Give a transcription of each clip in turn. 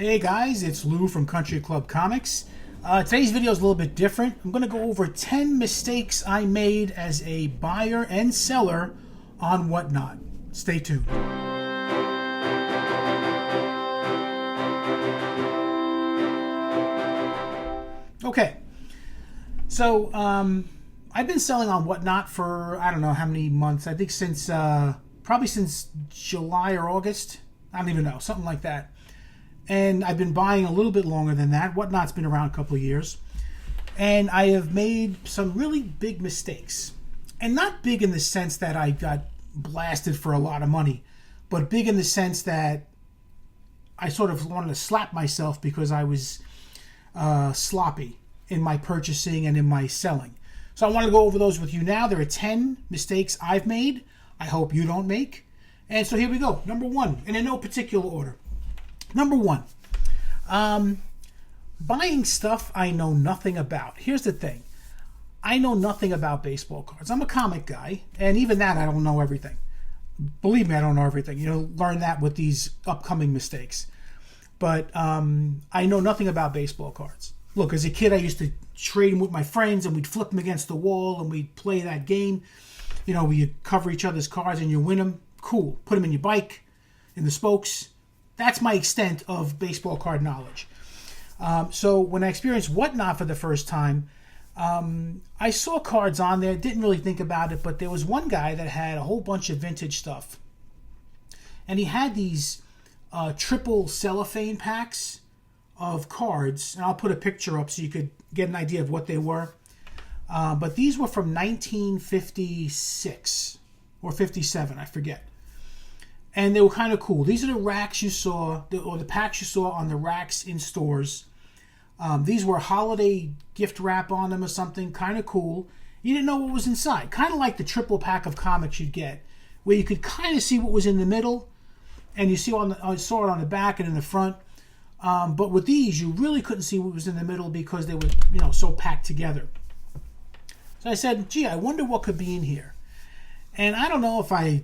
Hey guys, it's Lou from Country Club Comics. Today's video is a little bit different. I'm going to go over 10 mistakes I made as a buyer and seller on Whatnot. Stay tuned. Okay, so I've been selling on Whatnot for I don't know how many months. I think since probably since July or August. I don't even know, something like that. And I've been buying a little bit longer than that. Whatnot's been around a couple of years. And I have made some really big mistakes. And not big in the sense that I got blasted for a lot of money, but big in the sense that I sort of wanted to slap myself because I was sloppy in my purchasing and in my selling. So I want to go over those with you now. There are 10 mistakes I've made. I hope you don't make. And so here we go. Number one, and in no particular order. Number one, buying stuff I know nothing about. Here's the thing. I know nothing about baseball cards. I'm a comic guy, and even that I don't know everything. Believe me, I don't know everything. You'll learn that with these upcoming mistakes. But I know nothing about baseball cards. Look, as a kid, I used to trade them with my friends, and we'd flip them against the wall, and we'd play that game. You know, we'd cover each other's cards, and you win them. Cool. Put them in your bike, in the spokes. That's my extent of baseball card knowledge. So when I experienced Whatnot for the first time, I saw cards on there, didn't really think about it, but there was one guy that had a whole bunch of vintage stuff. And he had these triple cellophane packs of cards, and I'll put a picture up so you could get an idea of what they were. But these were from 1956 or 57, I forget. And they were kind of cool. These are the racks you saw, or the packs you saw on the racks in stores. These were holiday gift wrap on them or something, kind of cool. You didn't know what was inside. Kind of like the triple pack of comics you'd get, where you could kind of see what was in the middle, and you saw it on the back and in the front. But with these, you really couldn't see what was in the middle because they were, so packed together. So I said, gee, I wonder what could be in here. And I don't know if I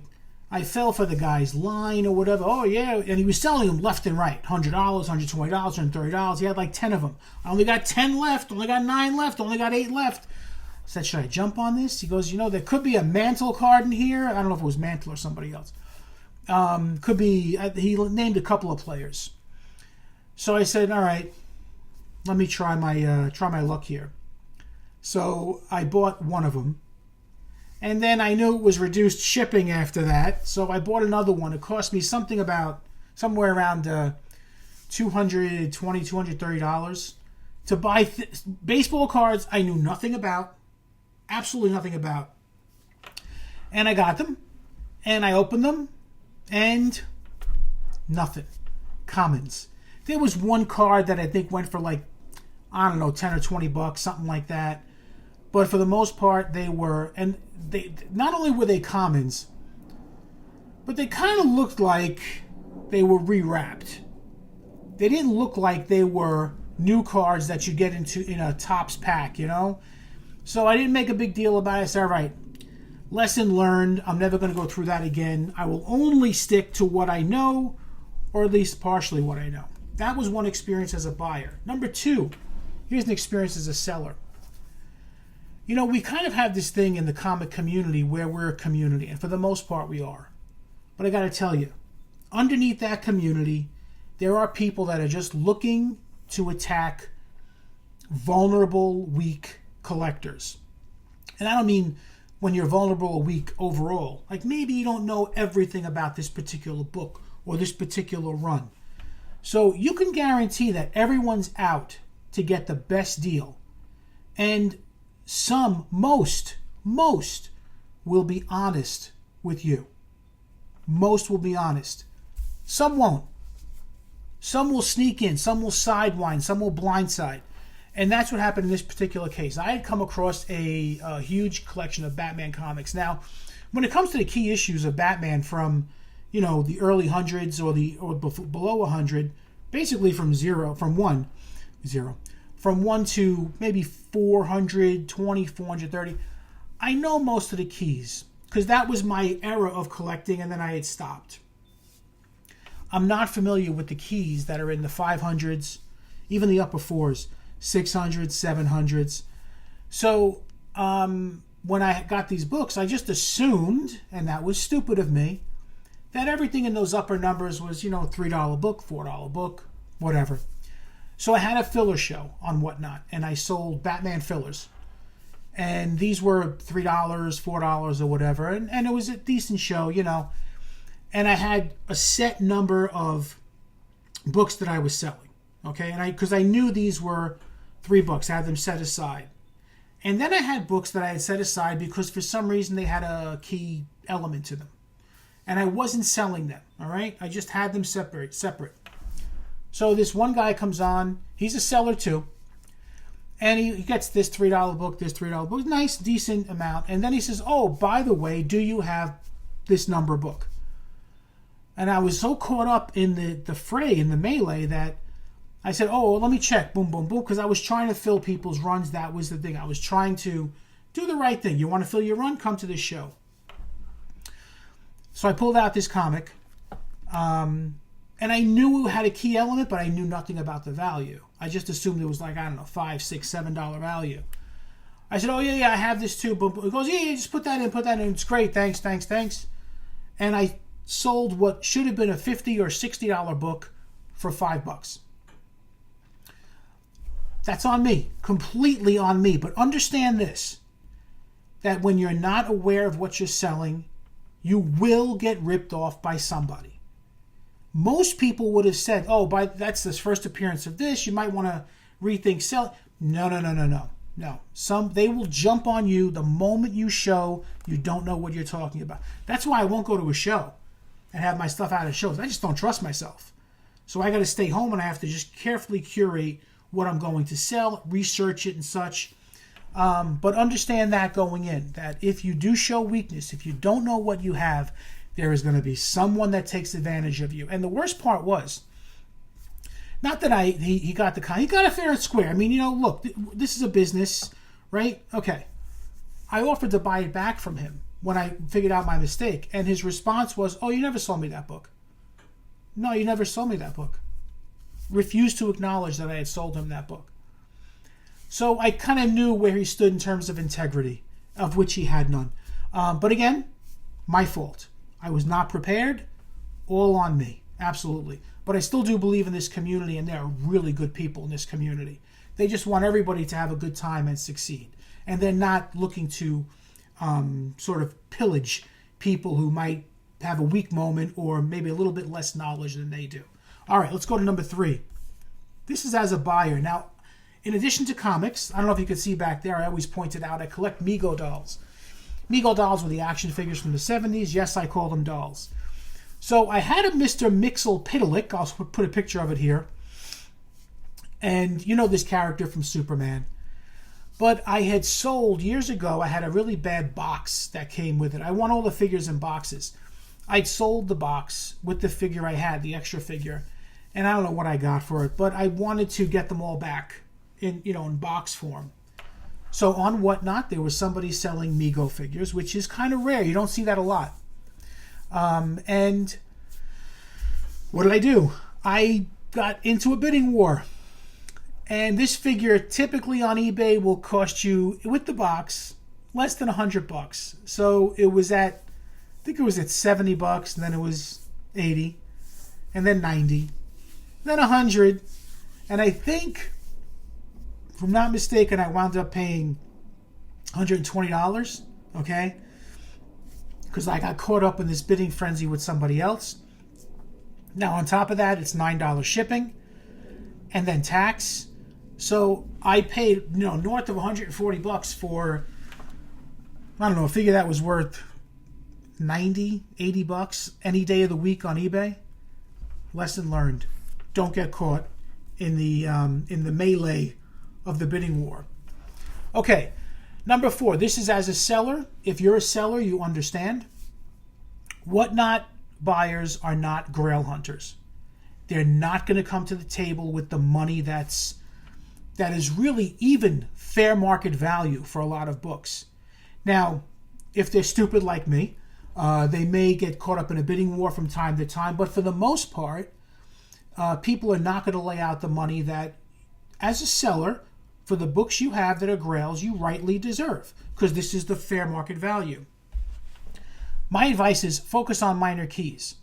fell for the guy's line or whatever. Oh, yeah. And he was selling them left and right. $100, $120, $130. He had like 10 of them. I only got 10 left. Only got 9 left. Only got 8 left. I said, should I jump on this? He goes, there could be a Mantle card in here. I don't know if it was Mantle or somebody else. Could be. He named a couple of players. So I said, all right, let me try my luck here. So I bought one of them. And then I knew it was reduced shipping after that, so I bought another one. It cost me somewhere around $220, $230 to buy baseball cards I knew nothing about, absolutely nothing about. And I got them, and I opened them, and nothing. Commons. There was one card that I think went for like, I don't know, 10 or 20 bucks, something like that. But for the most part, they were, and they not only were they commons, but they kind of looked like they were rewrapped. They didn't look like they were new cards that you get in a Topps pack, So I didn't make a big deal about it. I said, all right, lesson learned. I'm never going to go through that again. I will only stick to what I know, or at least partially what I know. That was one experience as a buyer. Number two, here's an experience as a seller. We kind of have this thing in the comic community where we're a community, and for the most part we are. But I got to tell you, underneath that community, there are people that are just looking to attack vulnerable, weak collectors. And I don't mean when you're vulnerable or weak overall. Like maybe you don't know everything about this particular book or this particular run. So you can guarantee that everyone's out to get the best deal. And most will be honest with you. Most will be honest. Some won't. Some will sneak in. Some will sidewind. Some will blindside. And that's what happened in this particular case. I had come across a huge collection of Batman comics. Now, when it comes to the key issues of Batman from, the early hundreds or below 100, basically from 1 to maybe 420, 430. I know most of the keys because that was my era of collecting, and then I had stopped. I'm not familiar with the keys that are in the 500s, even the upper fours, 600s, 700s. So when I got these books, I just assumed, and that was stupid of me, that everything in those upper numbers was, $3 book, $4 book, whatever. So I had a filler show on Whatnot, and I sold Batman fillers. And these were $3, $4 or whatever, and it was a decent show, And I had a set number of books that I was selling, okay? And because I knew these were $3, I had them set aside. And then I had books that I had set aside because for some reason they had a key element to them. And I wasn't selling them, all right? I just had them separate. So this one guy comes on, he's a seller too, and he gets this $3 book, this $3 book, nice, decent amount. And then he says, oh, by the way, do you have this number book? And I was so caught up in the fray, in the melee, that I said, oh, let me check, boom, boom, boom, because I was trying to fill people's runs. That was the thing. I was trying to do the right thing. You want to fill your run? Come to this show. So I pulled out this comic, and I knew it had a key element, but I knew nothing about the value. I just assumed it was like, I don't know, $5, $6, $7 value. I said, oh, yeah, I have this too. But he goes, yeah, just put that in. It's great. Thanks. And I sold what should have been a $50 or $60 book for $5. That's on me, completely on me. But understand this, that when you're not aware of what you're selling, you will get ripped off by somebody. Most people would have said, oh, that's the first appearance of this, you might want to rethink selling. No. They will jump on you the moment you show you don't know what you're talking about. That's why I won't go to a show and have my stuff out of shows. I just don't trust myself. So I got to stay home and I have to just carefully curate what I'm going to sell, research it and such. But understand that going in, that if you do show weakness, if you don't know what you have, there is going to be someone that takes advantage of you. And the worst part was, not that he got he got it fair and square. I mean, look, this is a business, right? Okay. I offered to buy it back from him when I figured out my mistake. And his response was, oh, you never sold me that book. No, you never sold me that book. Refused to acknowledge that I had sold him that book. So I kind of knew where he stood in terms of integrity, of which he had none. But again, my fault. I was not prepared. All on me. Absolutely. But I still do believe in this community, and there are really good people in this community. They just want everybody to have a good time and succeed. And they're not looking to sort of pillage people who might have a weak moment or maybe a little bit less knowledge than they do. All right, let's go to number 3. This is as a buyer. Now, in addition to comics, I don't know if you can see back there, I always pointed out, I collect Mego dolls. Mego dolls were the action figures from the 70s. Yes, I call them dolls. So I had a Mr. Mixel-Pitalik. I'll put a picture of it here. And you know this character from Superman. But I had sold, years ago, I had a really bad box that came with it. I want all the figures in boxes. I'd sold the box with the figure I had, the extra figure. And I don't know what I got for it, but I wanted to get them all back in box form. So on Whatnot, there was somebody selling Mego figures, which is kind of rare. You don't see that a lot. And what did I do? I got into a bidding war. And this figure typically on eBay will cost you, with the box, less than $100. So it was I think it was at $70, and then it was $80, and then $90, then $100. And I think, if I'm not mistaken, I wound up paying $120, okay? Because I got caught up in this bidding frenzy with somebody else. Now, on top of that, it's $9 shipping, and then tax. So I paid, north of $140 for, I don't know, a figure that was worth $90, $80 any day of the week on eBay. Lesson learned. Don't get caught in the melee of the bidding war. Okay, number 4. This is as a seller. If you're a seller, you understand. Whatnot buyers are not grail hunters. They're not going to come to the table with the money that is really even fair market value for a lot of books. Now, if they're stupid like me, They may get caught up in a bidding war from time to time, but for the most part, people are not going to lay out the money that, as a seller, for the books you have that are grails, you rightly deserve, because this is the fair market value. My advice is focus on minor keys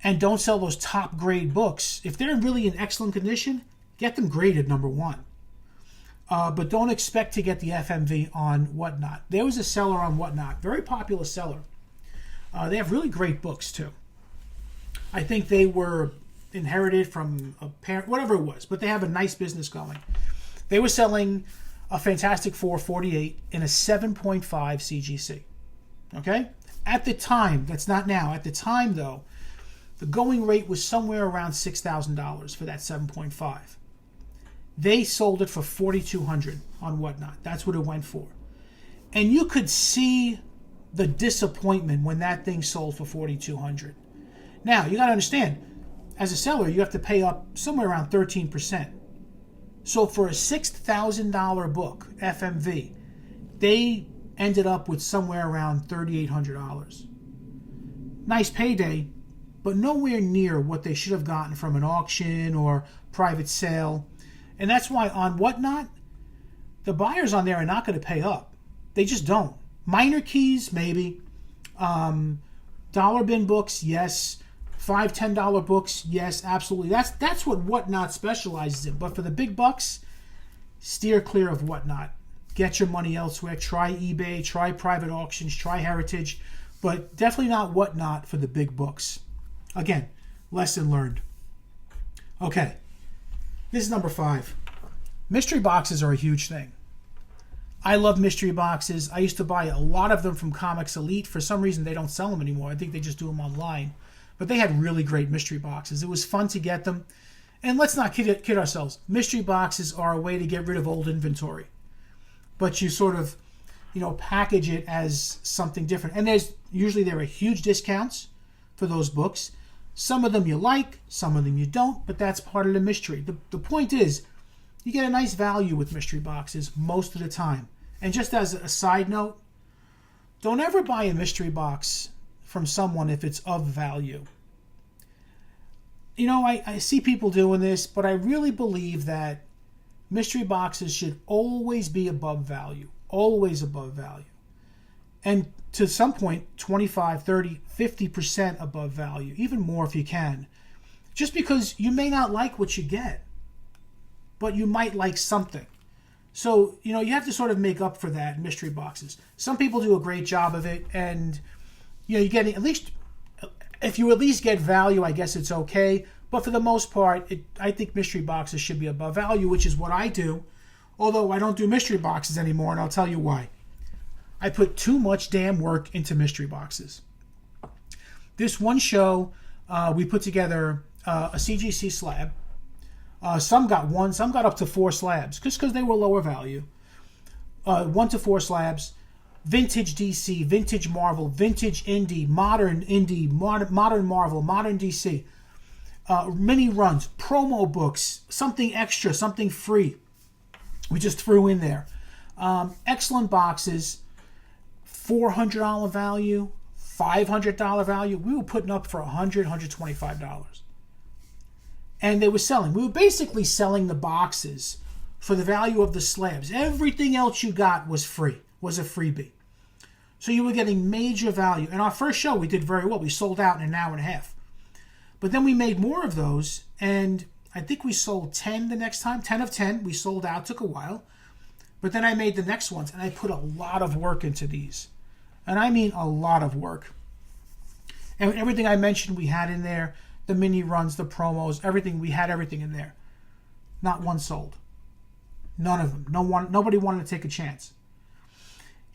and don't sell those top grade books. If they're really in excellent condition, get them graded number one. But don't expect to get the FMV on Whatnot. There was a seller on Whatnot, very popular seller. They have really great books too. I think they were inherited from a parent, whatever it was, but they have a nice business going. They were selling a Fantastic Four 48 in a 7.5 CGC. Okay? At the time, that's not now, at the time though, the going rate was somewhere around $6,000 for that 7.5. They sold it for $4,200 on Whatnot. That's what it went for. And you could see the disappointment when that thing sold for $4,200. Now, you got to understand, as a seller, you have to pay up somewhere around 13%. So for a $6,000 book, FMV, they ended up with somewhere around $3,800. Nice payday, but nowhere near what they should have gotten from an auction or private sale. And that's why on Whatnot, the buyers on there are not going to pay up. They just don't. Minor keys, maybe. Dollar bin books, yes. $5, $10 books, yes, absolutely. That's what Whatnot specializes in. But for the big bucks, steer clear of Whatnot. Get your money elsewhere. Try eBay, try private auctions, try Heritage, but definitely not Whatnot for the big books. Again, lesson learned. Okay, this is number 5. Mystery boxes are a huge thing. I love mystery boxes. I used to buy a lot of them from Comics Elite. For some reason, they don't sell them anymore. I think they just do them online. But they had really great mystery boxes. It was fun to get them. And let's not kid ourselves. Mystery boxes are a way to get rid of old inventory. But you sort of, package it as something different. And there are huge discounts for those books. Some of them you like, some of them you don't, but that's part of the mystery. The point is, you get a nice value with mystery boxes most of the time. And just as a side note, don't ever buy a mystery box from someone if it's of value. I see people doing this, but I really believe that mystery boxes should always be above value. Always above value. And to some point, 25, 30, 50% above value. Even more if you can. Just because you may not like what you get, but you might like something. So, you have to sort of make up for that in mystery boxes. Some people do a great job of it, and you're getting at least, if you at least get value, I guess it's okay. But for the most part, I think mystery boxes should be above value, which is what I do. Although I don't do mystery boxes anymore, and I'll tell you why. I put too much damn work into mystery boxes. This one show, we put together a CGC slab. Some got 1, some got up to 4 slabs, just because they were lower value. 1 to 4 slabs. Vintage DC, vintage Marvel, vintage indie, modern Marvel, modern DC, mini runs, promo books, something extra, something free. We just threw in there. Excellent boxes, $400 value, $500 value. We were putting up for $100, $125. And they were selling. We were basically selling the boxes for the value of the slabs. Everything else you got was free, was a freebie. So you were getting major value. And our first show, we did very well. We sold out in an hour and a half. But then we made more of those, and I think we sold 10 the next time. 10 of 10. We sold out. Took a while. But then I made the next ones, and I put a lot of work into these. And I mean a lot of work. And everything I mentioned we had in there, the mini runs, the promos, everything, we had everything in there. Not one sold. None of them. Nobody wanted to take a chance.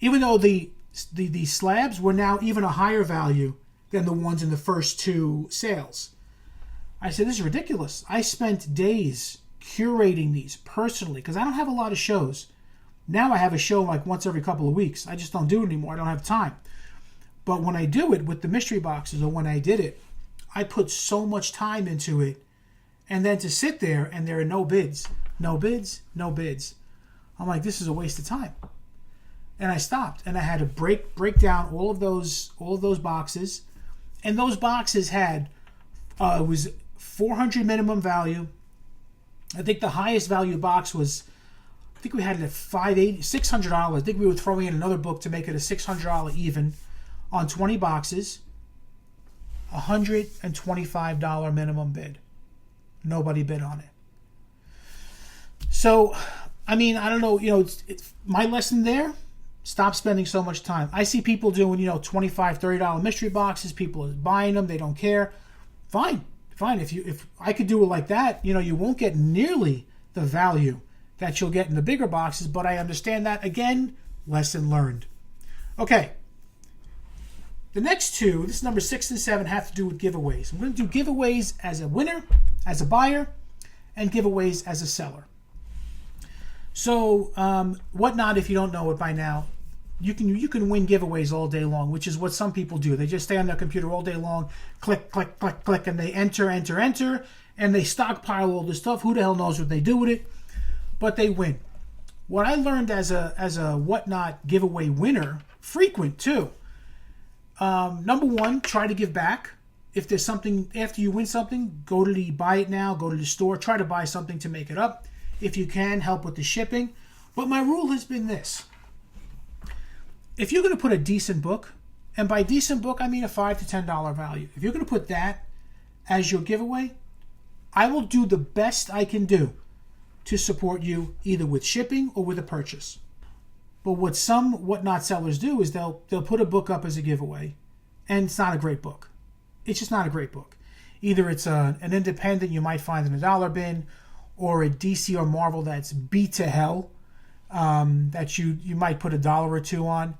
Even though the slabs were now even a higher value than the ones in the first 2 sales. I said, this is ridiculous. I spent days curating these personally because I don't have a lot of shows. Now I have a show like once every couple of weeks. I just don't do it anymore. I don't have time. But when I do it with the mystery boxes, or when I did it, I put so much time into it. And then to sit there and there are no bids. No bids, no bids. I'm like, this is a waste of time. and I stopped, and I had to break down all of those boxes, and those boxes had it was 400 minimum value. I think the highest value box was, I think we had it at $600. I think we were throwing in another book to make it a $600 even on 20 boxes. $125 minimum bid. Nobody bid on it. So, I mean, I don't know, it's my lesson there, stop spending so much time. I see people doing, $25, $30 mystery boxes. People are buying them. They don't care. Fine. If I could do it like that, you won't get nearly the value that you'll get in the bigger boxes, but I understand that. Again, lesson learned. Okay. The next two, this is number 6 and 7, have to do with giveaways. I'm going to do giveaways as a winner, as a buyer, and giveaways as a seller. So, Whatnot, if you don't know it by now, you can win giveaways all day long, which is what some people do. They just stay on their computer all day long, click, click, click, click, and they enter, and they stockpile all this stuff. Who the hell knows what they do with it? But they win. What I learned as a Whatnot giveaway winner, frequent too. Number one, try to give back. If there's something, after you win something, go to the buy it now, go to the store, try to buy something to make it up. If you can, help with the shipping. But my rule has been this. If you're going to put a decent book, and by decent book, I mean a $5 to $10 value. If you're going to put that as your giveaway, I will do the best I can do to support you either with shipping or with a purchase. But what some Whatnot sellers do is they'll put a book up as a giveaway, and it's not a great book. It's just not a great book. Either it's an independent you might find in a dollar bin, or a DC or Marvel that's beat to hell, that you might put $1 or $2 on.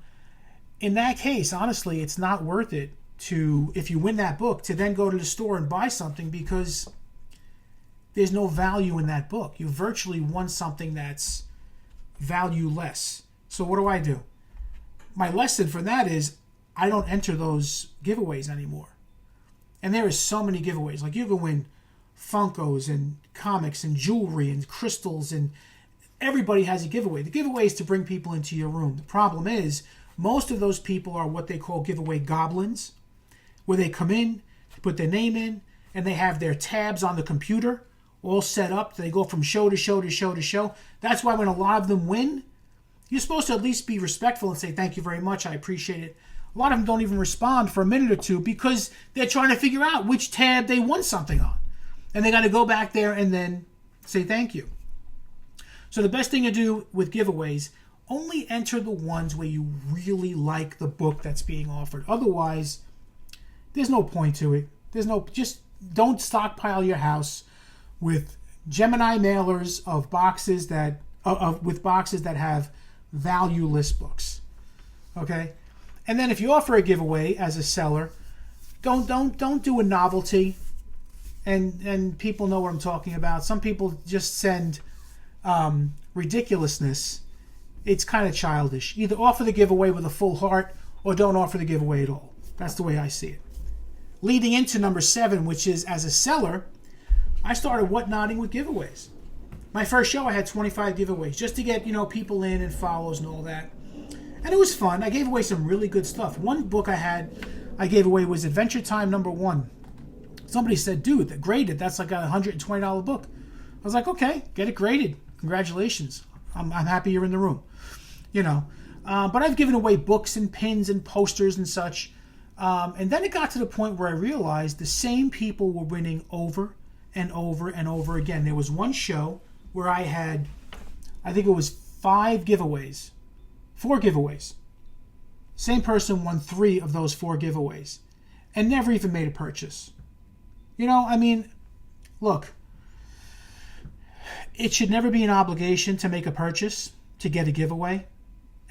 In that case, honestly, it's not worth it to, if you win that book, to then go to the store and buy something, because there's no value in that book. You virtually won something that's valueless. So what do? My lesson for that is I don't enter those giveaways anymore. And there is so many giveaways. Like, you can win Funkos and comics and jewelry and crystals, and everybody has a giveaway. The giveaway is to bring people into your room. The problem is most of those people are what they call giveaway goblins, where they come in, they put their name in, and they have their tabs on the computer all set up. They go from show to show to show to show. That's why when a lot of them win, you're supposed to at least be respectful and say, thank you very much, I appreciate it. A lot of them don't even respond for a minute or two because they're trying to figure out which tab they won something on. And they got to go back there and then say thank you. So the best thing to do with giveaways, only enter the ones where you really like the book that's being offered. Otherwise, there's no point to it. Just don't stockpile your house with Gemini mailers of boxes with boxes that have valueless books. Okay? And then if you offer a giveaway as a seller, don't do a novelty. And people know what I'm talking about. Some people just send ridiculousness. It's kind of childish. Either offer the giveaway with a full heart or don't offer the giveaway at all. That's the way I see it. Leading into number 7, which is, as a seller, I started whatnotting with giveaways. My first show, I had 25 giveaways just to get, people in and follows and all that. And it was fun. I gave away some really good stuff. One book I gave away was Adventure Time #1. Somebody said, dude, graded, that's like a $120 book. I was like, okay, get it graded. Congratulations. I'm happy you're in the room. But I've given away books and pins and posters and such. And then it got to the point where I realized the same people were winning over and over and over again. There was one show where I had, I think it was 4 giveaways. Same person won 3 of those 4 giveaways and never even made a purchase. Look, it should never be an obligation to make a purchase to get a giveaway.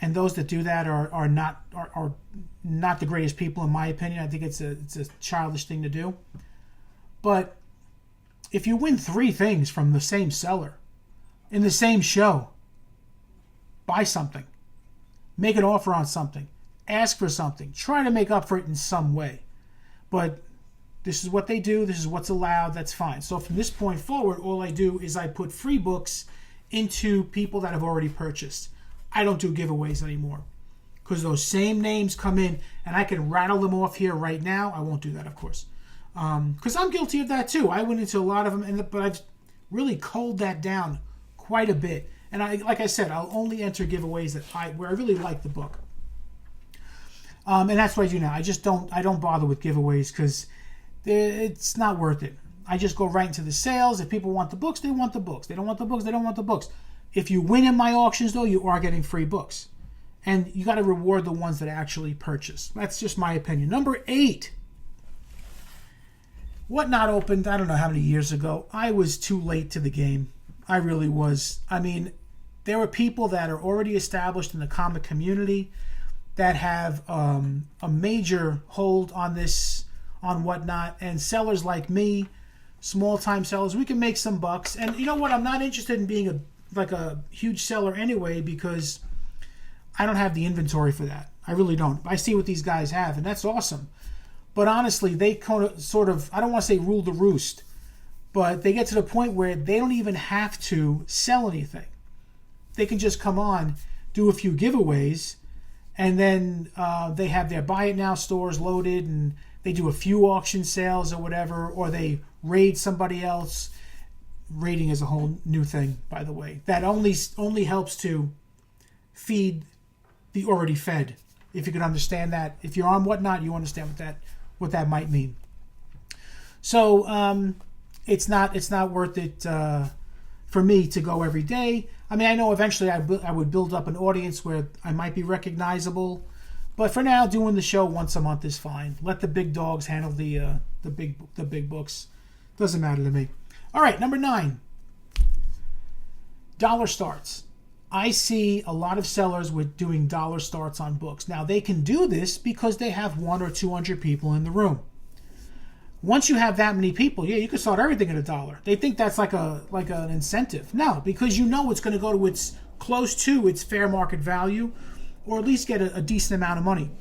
And those that do that are not the greatest people, in my opinion. I think it's a childish thing to do. But if you win 3 things from the same seller in the same show, buy something. Make an offer on something. Ask for something. Try to make up for it in some way. But this is what they do. This is what's allowed. That's fine. So from this point forward, all I do is I put free books into people that have already purchased. I don't do giveaways anymore. because those same names come in, and I can rattle them off here right now. I won't do that, of course, because I'm guilty of that too. I went into a lot of them, but I've really culled that down quite a bit. And like I said, I'll only enter giveaways where I really like the book. And that's what I do now. I don't bother with giveaways because it's not worth it. I just go right into the sales. If people want the books, they want the books. They don't want the books, they don't want the books. If you win in my auctions, though, you are getting free books. And you got to reward the ones that actually purchase. That's just my opinion. Number 8. Whatnot opened, I don't know how many years ago. I was too late to the game. I really was. I mean, there were people that are already established in the comic community that have a major hold on this, on Whatnot, and sellers like me, small-time sellers, we can make some bucks. And you know what? I'm not interested in being a huge seller anyway, because I don't have the inventory for that. I really don't. I see what these guys have, and that's awesome. But honestly, they sort of, I don't want to say rule the roost, but they get to the point where they don't even have to sell anything. They can just come on, do a few giveaways, and then they have their Buy It Now stores loaded, and they do a few auction sales or whatever, or they raid somebody else. Raiding is a whole new thing, by the way. That only helps to feed the already fed. If you can understand that, if you're on Whatnot, you understand what that might mean. So it's not worth it for me to go every day. I mean, I know eventually I would build up an audience where I might be recognizable, but for now, doing the show once a month is fine. Let the big dogs handle the big books. Doesn't matter to me. All right, number 9. Dollar starts. I see a lot of sellers with doing dollar starts on books. Now, they can do this because they have 100 or 200 people in the room. Once you have that many people, yeah, you can start everything at $1. They think that's like an incentive. No, because you know it's going to go to close to its fair market value, or at least get a decent amount of money.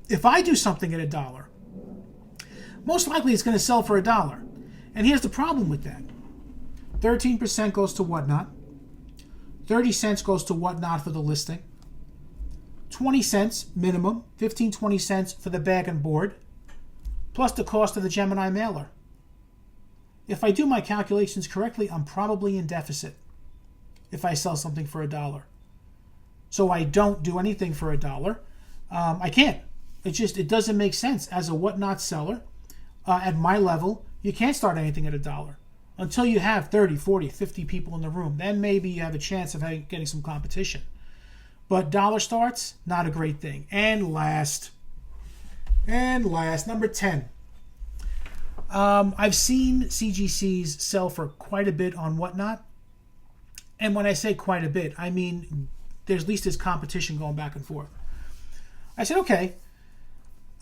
If I do something at $1, most likely it's going to sell for $1. And here's the problem with that. 13% goes to Whatnot. 30 cents goes to Whatnot for the listing. 20 cents minimum, 15, 20 cents for the bag and board, plus the cost of the Gemini mailer. If I do my calculations correctly, I'm probably in deficit if I sell something for $1. So I don't do anything for $1. I can't. It doesn't make sense. As a Whatnot seller, at my level, you can't start anything at $1 until you have 30, 40, 50 people in the room. Then maybe you have a chance of getting some competition. But dollar starts, not a great thing. And last, number 10. I've seen CGCs sell for quite a bit on Whatnot. And when I say quite a bit, I mean there's at least this competition going back and forth. I said, okay,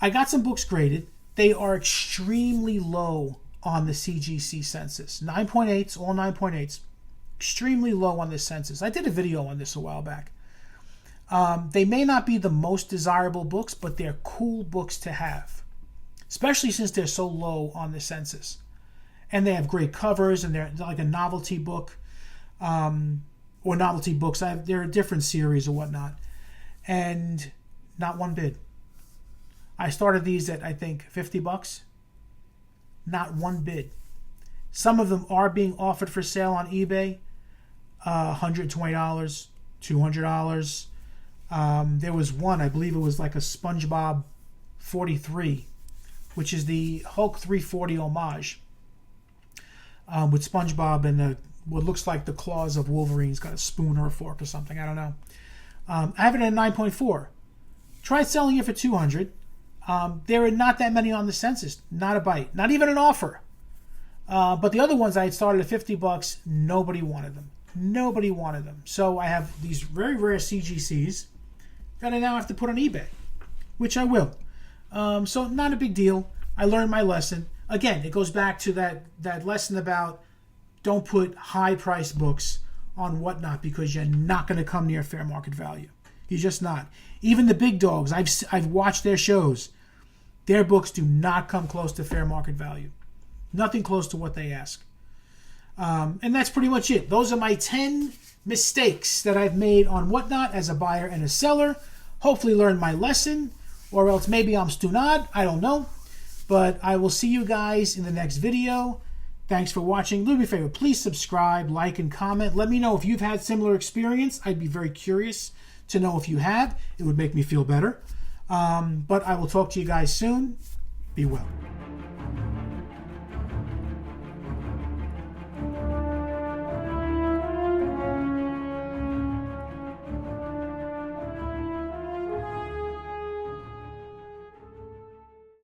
I got some books graded. They are extremely low on the CGC census. 9.8s, all 9.8s. Extremely low on this census. I did a video on this a while back. They may not be the most desirable books, but they're cool books to have, especially since they're so low on the census. And they have great covers, and they're like a novelty book, or novelty books. They're a different series or whatnot. And not one bid. I started these at, I think, $50. Not one bid. Some of them are being offered for sale on eBay. $120, $200. There was one, I believe it was like a SpongeBob 43, which is the Hulk 340 homage, with SpongeBob and what looks like the claws of Wolverine. He's got a spoon or a fork or something. I don't know. I have it at 9.4. Tried selling it for $200. There are not that many on the census. Not a bite. Not even an offer. But the other ones I had started at $50. Nobody wanted them. Nobody wanted them. So I have these very rare CGCs that I now have to put on eBay, which I will. So not a big deal. I learned my lesson. Again, it goes back to that lesson about don't put high-priced books on Whatnot because you're not going to come near fair market value. You're just not. Even the big dogs, I've watched their shows. Their books do not come close to fair market value. Nothing close to what they ask. And that's pretty much it. Those are my 10 mistakes that I've made on Whatnot as a buyer and a seller. hopefully learned my lesson, or else maybe I'm stunad. I don't know. But I will see you guys in the next video. Thanks for watching. Do me a favor, please subscribe, like, and comment. Let me know if you've had similar experience. I'd be very curious to know if you have. It would make me feel better. But I will talk to you guys soon. Be well.